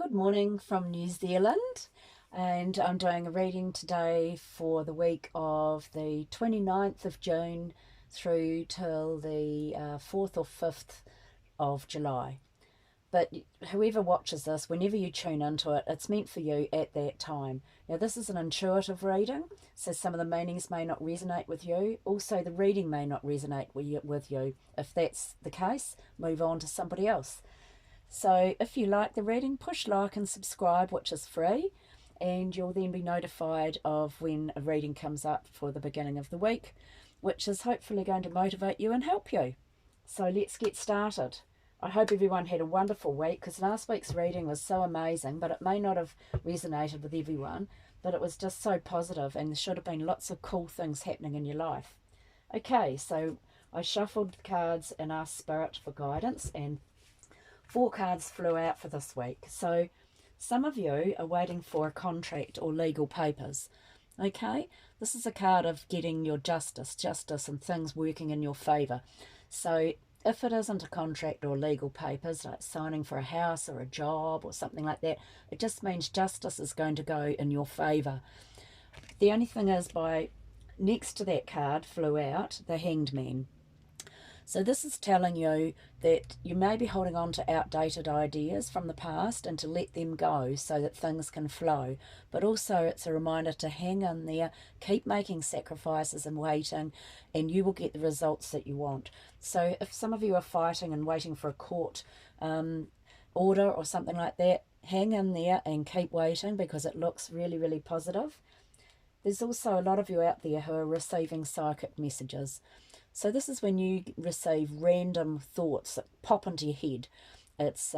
Good morning from New Zealand, and I'm doing a reading today for the week of the 29th of June through till the 4th or 5th of July. But whoever watches this, whenever you tune into it, it's meant for you at that time. Now, this is an intuitive reading, so some of the meanings may not resonate with you. Also, the reading may not resonate with you. If that's the case, move on to somebody else. So if you like the reading, push like and subscribe, which is free, and you'll then be notified of when a reading comes up for the beginning of the week, which is hopefully going to motivate you and help you. So let's get started. I hope everyone had a wonderful week, because last week's reading was so amazing, but it may not have resonated with everyone, but it was just so positive, and there should have been lots of cool things happening in your life. Okay, so I shuffled the cards and asked Spirit for guidance, and 4 cards flew out for this week. So some of you are waiting for a contract or legal papers. Okay, this is a card of getting your justice and things working in your favour. So if it isn't a contract or legal papers, like signing for a house or a job or something like that, it just means justice is going to go in your favour. The only thing is, by next to that card flew out the Hanged Man. So this is telling you that you may be holding on to outdated ideas from the past and to let them go so that things can flow. But also it's a reminder to hang in there, keep making sacrifices and waiting, and you will get the results that you want. So if some of you are fighting and waiting for a court order or something like that, hang in there and keep waiting, because it looks really, really positive. There's also a lot of you out there who are receiving psychic messages. So this is when you receive random thoughts that pop into your head. It's,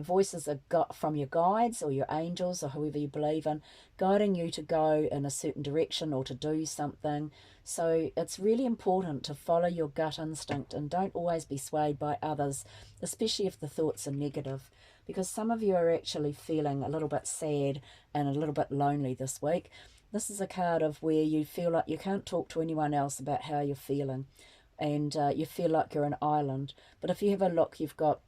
voices are got from your guides or your angels or whoever you believe in, guiding you to go in a certain direction or to do something. So it's really important to follow your gut instinct and don't always be swayed by others, especially if the thoughts are negative, because some of you are actually feeling a little bit sad and a little bit lonely this week. This is a card of where you feel like you can't talk to anyone else about how you're feeling, and you feel like you're an island. But if you have a look, you've got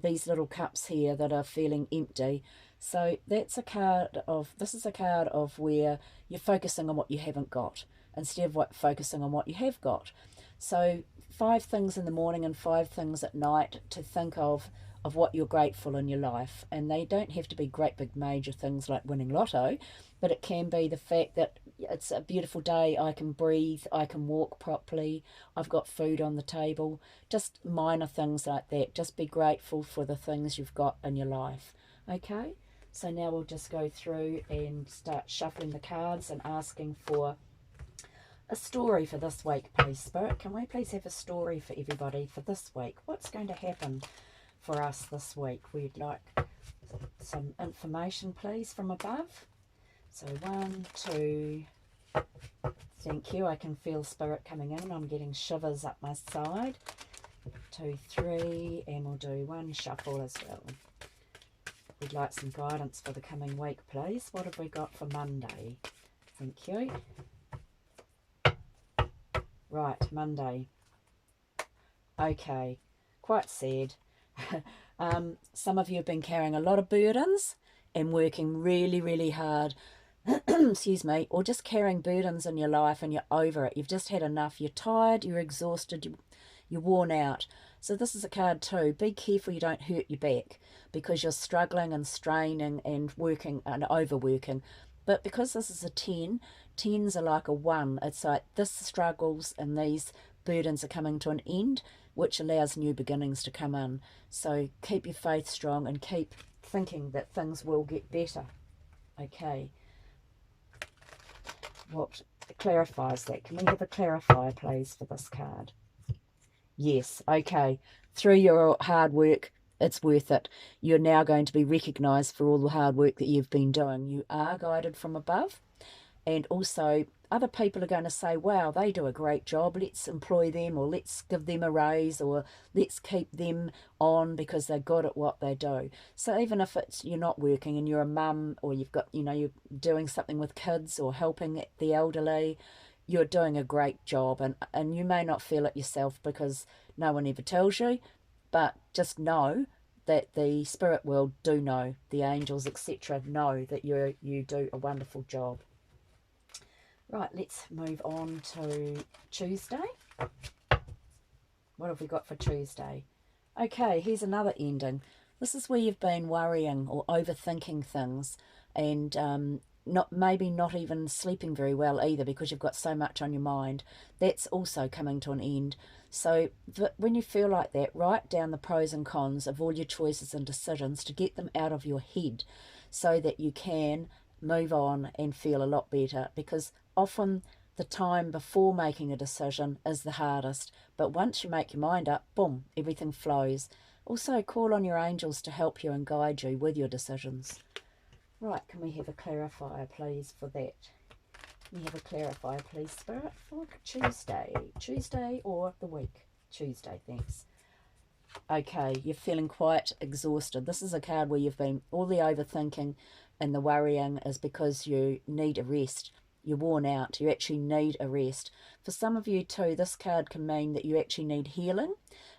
these little cups here that are feeling empty. So this is a card of where you're focusing on what you haven't got instead of focusing on what you have got. So 5 things in the morning and 5 things at night to think of what you're grateful in your life. And they don't have to be great big major things like winning lotto, but it can be the fact that it's a beautiful day, I can breathe, I can walk properly, I've got food on the table, just minor things like that. Just be grateful for the things you've got in your life. Okay, so now we'll just go through and start shuffling the cards and asking for a story for this week, please, Spirit. Can we please have a story for everybody for this week? What's going to happen for us this week? We'd like some information, please, from above. So 1, 2, thank you. I can feel Spirit coming in. I'm getting shivers up my side. 2, 3, and we'll do 1 shuffle as well. We'd like some guidance for the coming week, please. What have we got for Monday? Thank you. Right, Monday. Okay, quite sad. Some of you have been carrying a lot of burdens and working really, really hard. Excuse me, or just carrying burdens in your life and you're over it. You've just had enough. You're tired, you're exhausted, you're worn out. So this is a card too. Be careful you don't hurt your back, because you're struggling and straining and working and overworking. But because this is a 10, 10s are like a 1. It's like this struggles and these burdens are coming to an end, which allows new beginnings to come in. So keep your faith strong and keep thinking that things will get better. Okay. What clarifies that? Can we have a clarifier, please, for this card? Yes, okay. Through your hard work, it's worth it. You're now going to be recognised for all the hard work that you've been doing. You are guided from above, and also other people are going to say, wow, they do a great job, let's employ them, or let's give them a raise, or let's keep them on because they're good at what they do. So even if it's you're not working and you're a mum, or you've got, you're doing something with kids or helping the elderly, you're doing a great job, and you may not feel it yourself because no one ever tells you, but just know that the spirit world do know, the angels, etc., know that you do a wonderful job. Right, let's move on to Tuesday. What have we got for Tuesday? Okay, here's another ending. This is where you've been worrying or overthinking things, and maybe not even sleeping very well either, because you've got so much on your mind. That's also coming to an end. So when you feel like that, write down the pros and cons of all your choices and decisions to get them out of your head, so that you can move on and feel a lot better, because often the time before making a decision is the hardest, but once you make your mind up, boom, everything flows. Also, call on your angels to help you and guide you with your decisions. Right, can we have a clarifier, please, for that? Can we have a clarifier, please, Spirit, for Tuesday? Tuesday or the week? Tuesday, thanks. Okay, you're feeling quite exhausted. This is a card where you've been, all the overthinking and the worrying is because you need a rest. You're worn out. You actually need a rest. For some of you too, this card can mean that you actually need healing.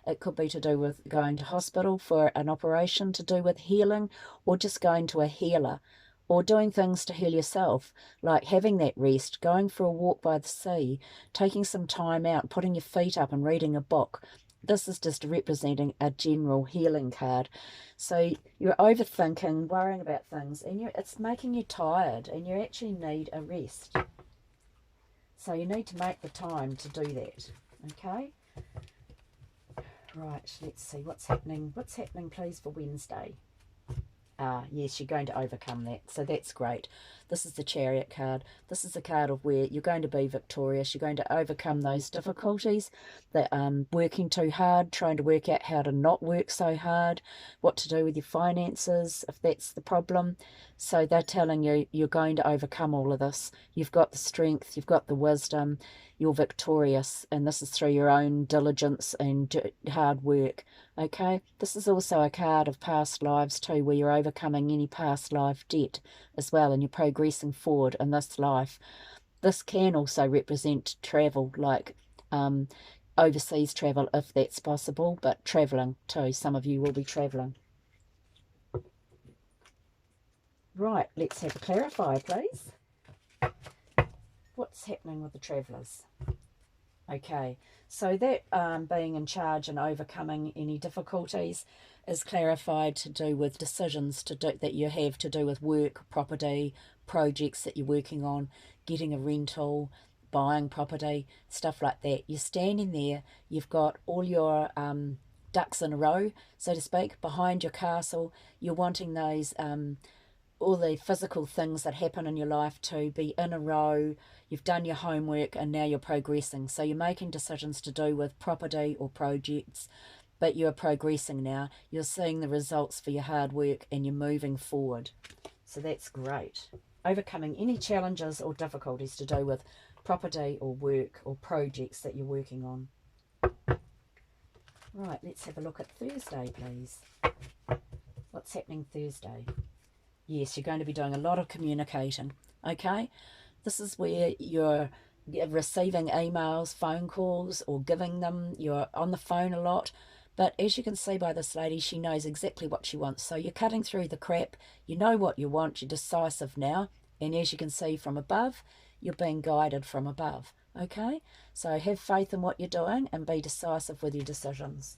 It could be to do with going to hospital for an operation to do with healing, or just going to a healer, or doing things to heal yourself, like having that rest, going for a walk by the sea, taking some time out, putting your feet up and reading a book. This is just representing a general healing card. So you're overthinking, worrying about things, and it's making you tired, and you actually need a rest. So you need to make the time to do that, okay? Right, let's see what's happening. What's happening, please, for Wednesday? Yes, you're going to overcome that. So that's great. This is the Chariot card. This is a card of where you're going to be victorious. You're going to overcome those difficulties, that working too hard, trying to work out how to not work so hard, what to do with your finances, if that's the problem. So they're telling you you're going to overcome all of this. You've got the strength, you've got the wisdom, you're victorious, and this is through your own diligence and hard work. Okay, this is also a card of past lives too, where you're overcoming any past life debt as well, and you're progressing forward in this life. This can also represent travel, like overseas travel if that's possible, but traveling too. Some of you will be traveling. Right, let's have a clarifier, please. What's happening with the travellers? Okay, so that being in charge and overcoming any difficulties is clarified to do with decisions that you have to do with work, property, projects that you're working on, getting a rental, buying property, stuff like that. You're standing there, you've got all your ducks in a row, so to speak, behind your castle. You're wanting those all the physical things that happen in your life to be in a row. You've done your homework and now you're progressing. So you're making decisions to do with property or projects, but you're progressing now. You're seeing the results for your hard work and you're moving forward. So that's great. Overcoming any challenges or difficulties to do with property or work or projects that you're working on. Right, let's have a look at Thursday, please. What's happening Thursday? Yes, you're going to be doing a lot of communicating, okay? This is where you're receiving emails, phone calls, or giving them. You're on the phone a lot. But as you can see by this lady, she knows exactly what she wants. So you're cutting through the crap. You know what you want. You're decisive now. And as you can see from above, you're being guided from above, okay? So have faith in what you're doing and be decisive with your decisions.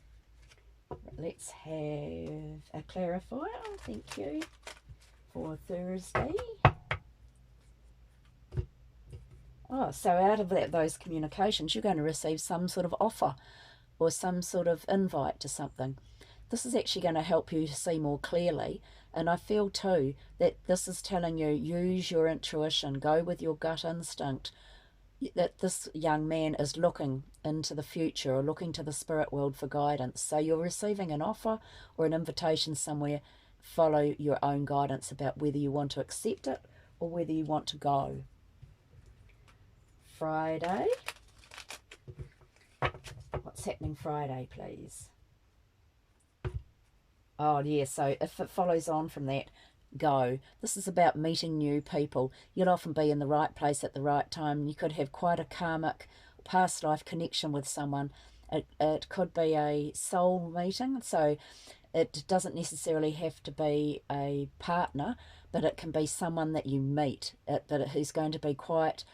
Let's have a clarifier. Thank you. For Thursday. Oh, so out of those communications, you're going to receive some sort of offer or some sort of invite to something. This is actually going to help you to see more clearly. And I feel too that this is telling you, use your intuition, go with your gut instinct, that this young man is looking into the future or looking to the spirit world for guidance. So you're receiving an offer or an invitation somewhere. Follow your own guidance about whether you want to accept it or whether you want to go. Friday. What's happening Friday, please? Oh, yeah, so if it follows on from that, go. This is about meeting new people. You'll often be in the right place at the right time. You could have quite a karmic past life connection with someone. It could be a soul meeting, so It doesn't necessarily have to be a partner, but it can be someone that you meet, who's going to be quite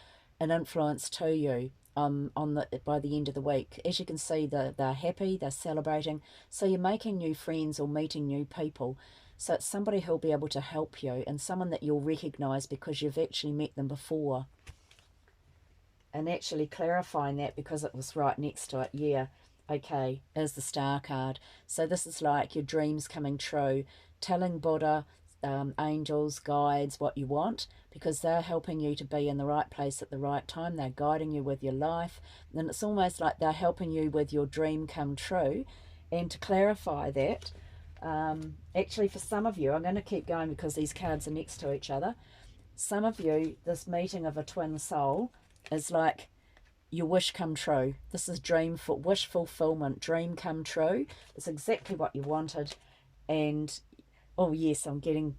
an influence to you by the end of the week. As you can see, they're happy, they're celebrating, so you're making new friends or meeting new people. So it's somebody who'll be able to help you, and someone that you'll recognise because you've actually met them before. And actually clarifying that because it was right next to it, yeah, okay, is the Star card. So this is like your dreams coming true, telling Buddha, angels, guides what you want, because they're helping you to be in the right place at the right time. They're guiding you with your life, and it's almost like they're helping you with your dream come true. And to clarify that, actually for some of you, I'm going to keep going because these cards are next to each other. Some of you, this meeting of a twin soul is like your wish come true. This is wish fulfillment, dream come true. It's exactly what you wanted. And oh yes, I'm getting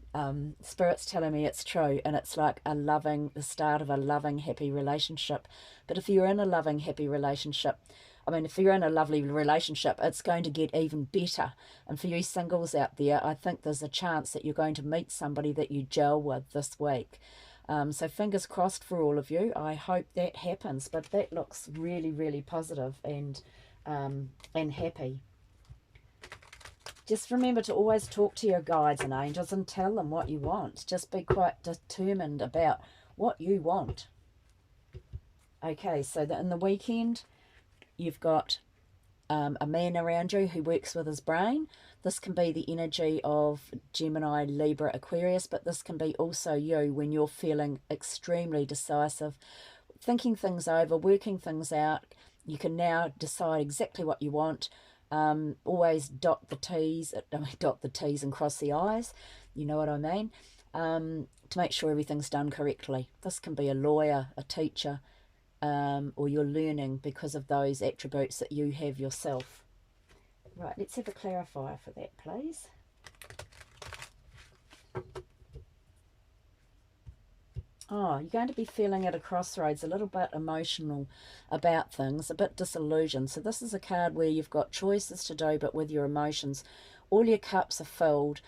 spirits telling me it's true, and it's like the start of a loving, happy relationship. But if you're in a loving, happy relationship, if you're in a lovely relationship, it's going to get even better. And for you singles out there, I think there's a chance that you're going to meet somebody that you gel with this week. So fingers crossed for all of you. I hope that happens, but that looks really, really positive and happy. Just remember to always talk to your guides and angels and tell them what you want. Just be quite determined about what you want. Okay, so in the weekend, you've got a man around you who works with his brain. This can be the energy of Gemini, Libra, Aquarius, but this can be also you when you're feeling extremely decisive, thinking things over, working things out. You can now decide exactly what you want. Always dot the T's and cross the I's. You know what I mean? To make sure everything's done correctly. This can be a lawyer, a teacher, or you're learning because of those attributes that you have yourself. Right, let's have a clarifier for that, please. Oh, you're going to be feeling at a crossroads, a little bit emotional about things, a bit disillusioned. So this is a card where you've got choices to do, but with your emotions, all your cups are filled.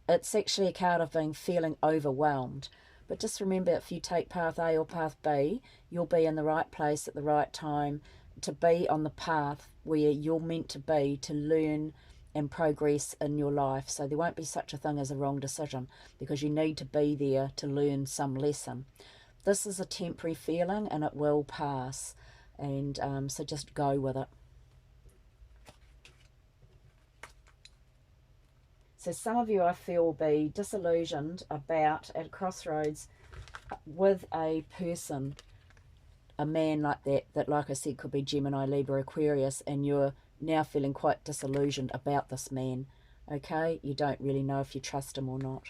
It's actually a card of feeling overwhelmed. But just remember, if you take path A or path B, you'll be in the right place at the right time to be on the path where you're meant to be to learn and progress in your life. So there won't be such a thing as a wrong decision because you need to be there to learn some lesson. This is a temporary feeling and it will pass. And so just go with it. So some of you, I feel, will be disillusioned at a crossroads with a person, a man like that, like I said, could be Gemini, Libra, Aquarius, and you're now feeling quite disillusioned about this man, okay? You don't really know if you trust him or not.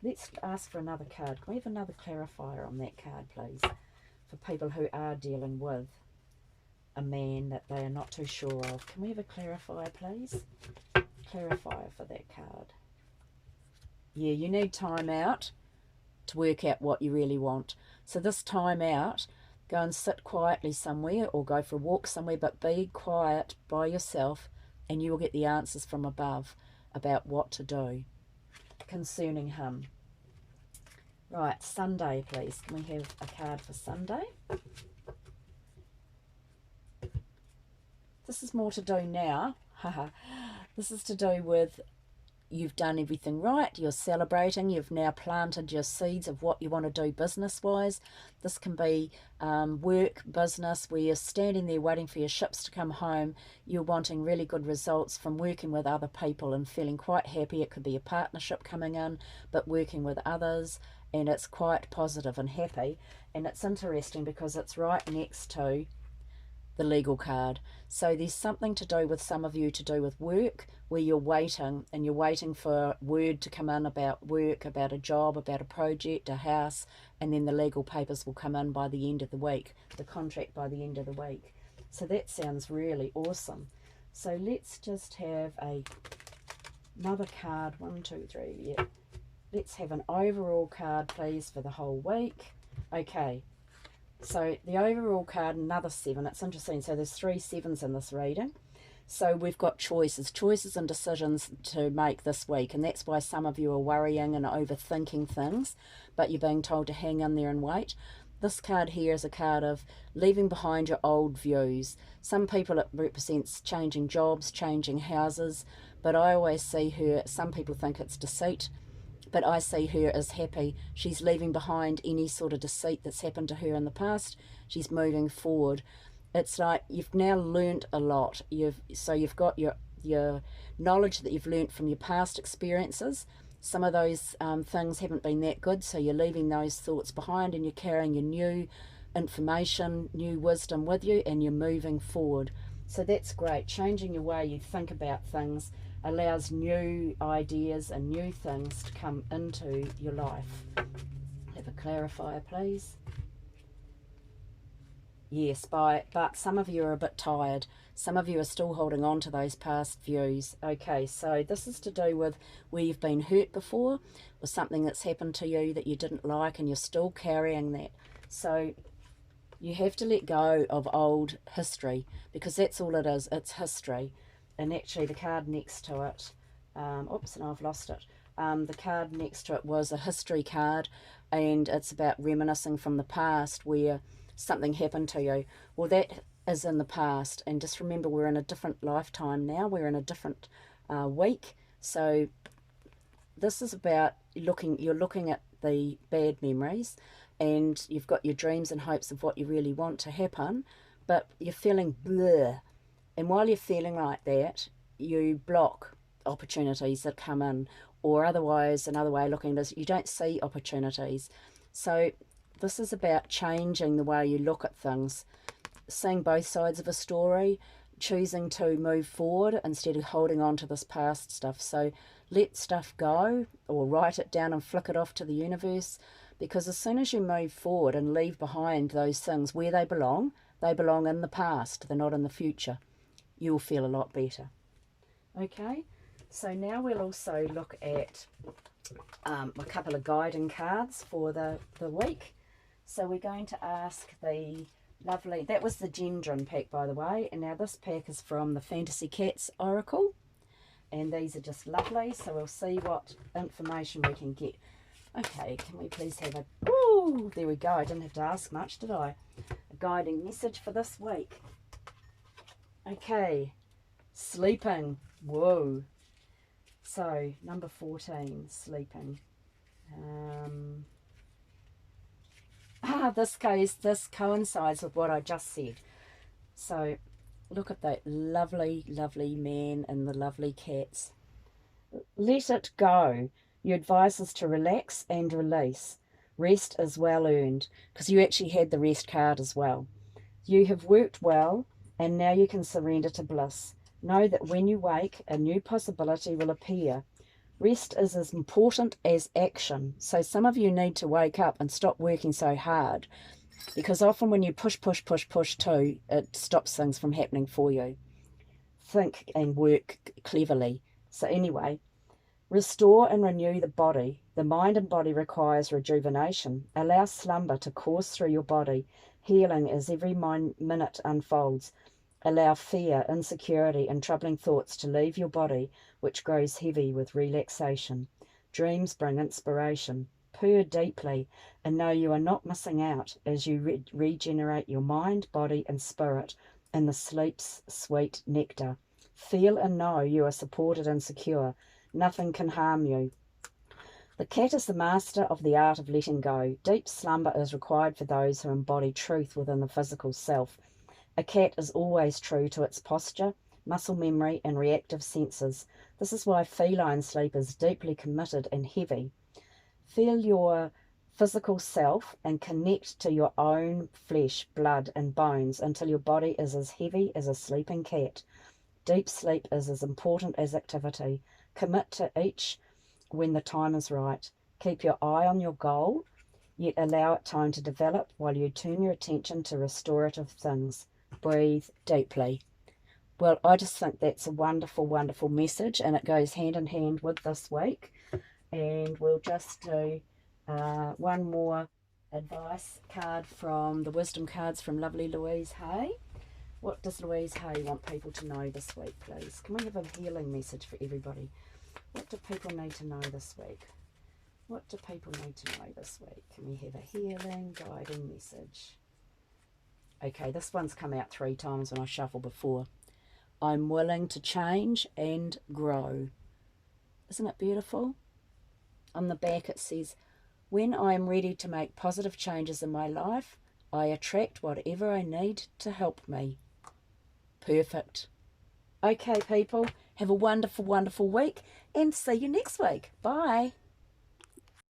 Let's ask for another card. Can we have another clarifier on that card, please, for people who are dealing with a man that they are not too sure of? Can we have a clarifier, please? Clarifier for that card. Yeah, you need time out to work out what you really want. So this time out, go and sit quietly somewhere or go for a walk somewhere, but be quiet by yourself and you will get the answers from above about what to do concerning him. Right, Sunday, please. Can we have a card for Sunday? This is more to do now. This is to do with you've done everything right, you're celebrating, you've now planted your seeds of what you want to do business-wise. This can be work, business, where you're standing there waiting for your ships to come home. You're wanting really good results from working with other people and feeling quite happy. It could be a partnership coming in, but working with others, and it's quite positive and happy. And it's interesting because it's right next to the legal card. So there's something to do with some of you to do with work where you're waiting and you're waiting for word to come in about work, about a job, about a project, a house, and then the legal papers will come in by the end of the week, the contract by the end of the week. So that sounds really awesome. So let's just have another card. 1, 2, 3, yeah. Let's have an overall card, please, for the whole week. Okay. So the overall card, another 7. It's interesting. So there's 3 7s in this reading. So we've got choices and decisions to make this week, and that's why some of you are worrying and overthinking things, but you're being told to hang in there and wait. This card here is a card of leaving behind your old views. Some people it represents changing jobs, changing houses, but I always see her, some people think it's deceit, but I see her as happy. She's leaving behind any sort of deceit that's happened to her in the past. She's moving forward. It's like you've now learnt a lot. You've got your knowledge that you've learnt from your past experiences. Some of those things haven't been that good, so you're leaving those thoughts behind and you're carrying your new information, new wisdom with you, and you're moving forward. So that's great. Changing your way you think about things allows new ideas and new things to come into your life. Have a clarifier, please. Yes, but some of you are a bit tired. Some of you are still holding on to those past views. Okay, so this is to do with where you've been hurt before, or something that's happened to you that you didn't like and you're still carrying that. So you have to let go of old history, because that's all it is. It's history. And actually the card next to it, oops, and I've lost it. The card next to it was a history card, and it's about reminiscing from the past where something happened to you. Well, that is in the past, and just remember we're in a different lifetime now. We're in a different week. So this is about you're looking at the bad memories, and you've got your dreams and hopes of what you really want to happen, but you're feeling bleh. And while you're feeling like that, you block opportunities that come in, or otherwise, another way of looking at it is you don't see opportunities. So this is about changing the way you look at things, seeing both sides of a story, choosing to move forward instead of holding on to this past stuff. So let stuff go, or write it down and flick it off to the universe, because as soon as you move forward and leave behind those things where they belong in the past, they're not in the future, you'll feel a lot better. Okay, so now we'll also look at a couple of guiding cards for the week. So we're going to ask the lovely, that was the Gendron pack, by the way, and now this pack is from the Fantasy Cats Oracle, and these are just lovely, so we'll see what information we can get. Okay, can we please have there we go, I didn't have to ask much, did I? A guiding message for this week. Okay, sleeping, whoa. So, number 14, sleeping. This coincides with what I just said. So look at that lovely, lovely man and the lovely cats. Let it go. Your advice is to relax and release. Rest is well earned, because you actually had the rest card as well. You have worked well, and now you can surrender to bliss. Know that when you wake, a new possibility will appear. Rest is as important as action. So some of you need to wake up and stop working so hard, because often when you push too, it stops things from happening for you. Think and work cleverly. So anyway, restore and renew the body. The mind and body requires rejuvenation. Allow slumber to course through your body, healing as every minute unfolds. Allow fear, insecurity, and troubling thoughts to leave your body, which grows heavy with relaxation. Dreams bring inspiration. Purr deeply and know you are not missing out as you regenerate your mind, body, and spirit in the sleep's sweet nectar. Feel and know you are supported and secure. Nothing can harm you. The cat is the master of the art of letting go. Deep slumber is required for those who embody truth within the physical self. A cat is always true to its posture, muscle memory, and reactive senses. This is why feline sleep is deeply committed and heavy. Feel your physical self and connect to your own flesh, blood, and bones until your body is as heavy as a sleeping cat. Deep sleep is as important as activity. Commit to each when the time is right. Keep your eye on your goal, yet allow it time to develop while you turn your attention to restorative things. Breathe deeply. Well, I just think that's a wonderful, wonderful message, and it goes hand in hand with this week. And we'll just do one more advice card from the wisdom cards from lovely Louise Hay. What does Louise Hay want people to know this week, please? Can we have a healing message for everybody? What do people need to know this week? What do people need to know this week? Can we have a healing, guiding message? Okay, this one's come out 3 times when I shuffled before. I'm willing to change and grow. Isn't it beautiful? On the back it says, when I am ready to make positive changes in my life, I attract whatever I need to help me. Perfect. Okay, people, have a wonderful, wonderful week and see you next week. Bye.